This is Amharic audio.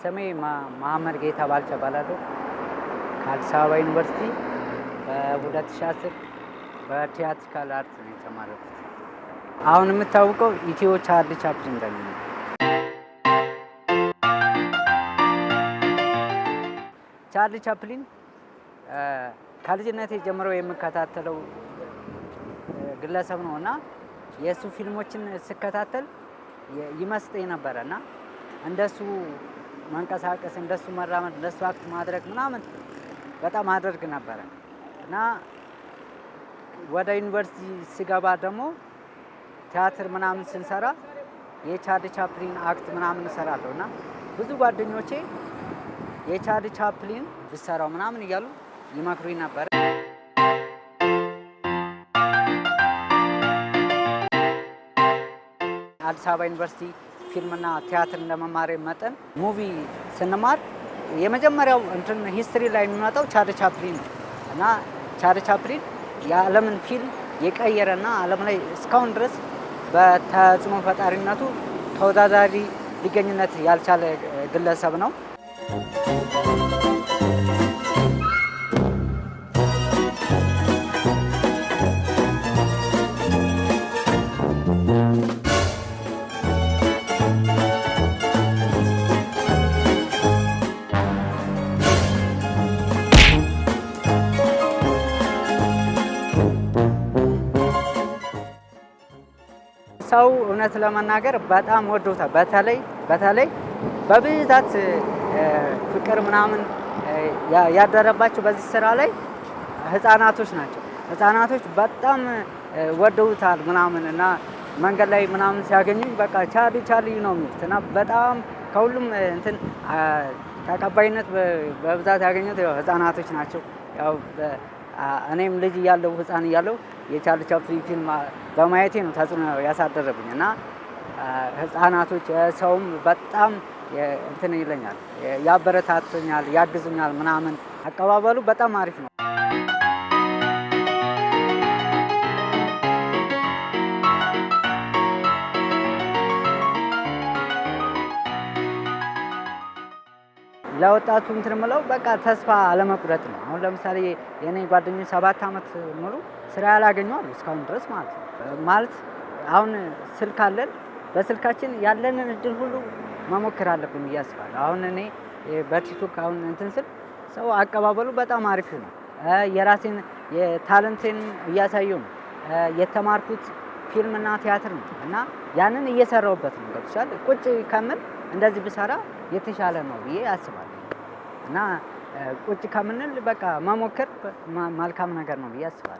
ስሜ መሀመድ ጌታ ባልቻ እባላለሁ። ከአዲስ አበባ ዩኒቨርሲቲ በ2010 በቲያትሪካል አርት ነው የተማረኩት። አሁን የምታውቀው ኢትዮ ቻርሊ ቻፕሊን በሚል ነው። ቻርሊ ቻፕሊን ከልጅነቴ ጀምሮ የምከታተለው ግለሰብ ነው እና የእሱ ፊልሞችን ስከታተል ይመስጠኝ ነበረ እና እንደሱ መንቀሳቀስ፣ እንደሱ መራመድ፣ እንደሱ አክት ማድረግ ምናምን በጣም አደርግ ነበረ እና ወደ ዩኒቨርሲቲ ስገባ ደግሞ ቲያትር ምናምን ስንሰራ የቻርሊ ቻፕሊን አክት ምናምን እሰራለሁ እና ብዙ ጓደኞቼ የቻርሊ ቻፕሊን ብሰራው ምናምን እያሉ ይመክሩኝ ነበረ። አዲስ አበባ ዩኒቨርሲቲ ፊልምና ቲያትር እንደመማር መጠን ሙቪ ስንማር የመጀመሪያው እንትን ሂስትሪ ላይ የሚመጣው ቻርሊ ቻፕሊን ነው እና ቻርሊ ቻፕሊን የዓለምን ፊልም የቀየረና ዓለም ላይ እስካሁን ድረስ በተጽዕኖ ፈጣሪነቱ ተወዳዳሪ ሊገኝነት ያልቻለ ግለሰብ ነው። ሰው እውነት ለመናገር በጣም ወዶታል። በተለይ በብዛት ፍቅር ምናምን ያደረባቸው በዚህ ስራ ላይ ህፃናቶች ናቸው። ህፃናቶች በጣም ወደውታል ምናምን እና መንገድ ላይ ምናምን ሲያገኙኝ በቃ ቻርሊ ነው የሚሉት እና በጣም ከሁሉም እንትን ተቀባይነት በብዛት ያገኙት ህፃናቶች ናቸው። ያው እኔም ልጅ እያለሁ ህፃን እያለሁ የቻርሊ ቻፕሊን ፊልም በማየቴ ነው ተጽዕኖ ያሳደረብኝ እና ህፃናቶች ሰውም በጣም እንትን ይለኛል፣ ያበረታቱኛል፣ ያግዙኛል ምናምን። አቀባበሉ በጣም አሪፍ ነው። ለወጣቱ እንትን የምለው በቃ ተስፋ አለመቁረጥ ነው። አሁን ለምሳሌ የኔ ጓደኞች 7 ዓመት ሙሉ ስራ ያላገኙ አሉ እስካሁን ድረስ ማለት ነው። ማለት አሁን ስልክ አለን፣ በስልካችን ያለንን እድል ሁሉ መሞከር አለብን ብዬ አስባለሁ። አሁን እኔ በቲክቶክ አሁን እንትን ስል ሰው አቀባበሉ በጣም አሪፍ ነው። የራሴን የታለንቴን እያሳየው ነው። የተማርኩት ፊልምና ቲያትር ነው እና ያንን እየሰራሁበት ነው። ገብቶሻል? ቁጭ ከምል እንደዚህ ብሰራ የተሻለ ነው ብዬ አስባለሁ እና ቁጭ ከምንል በቃ መሞከር መልካም ነገር ነው ብዬ አስባለሁ።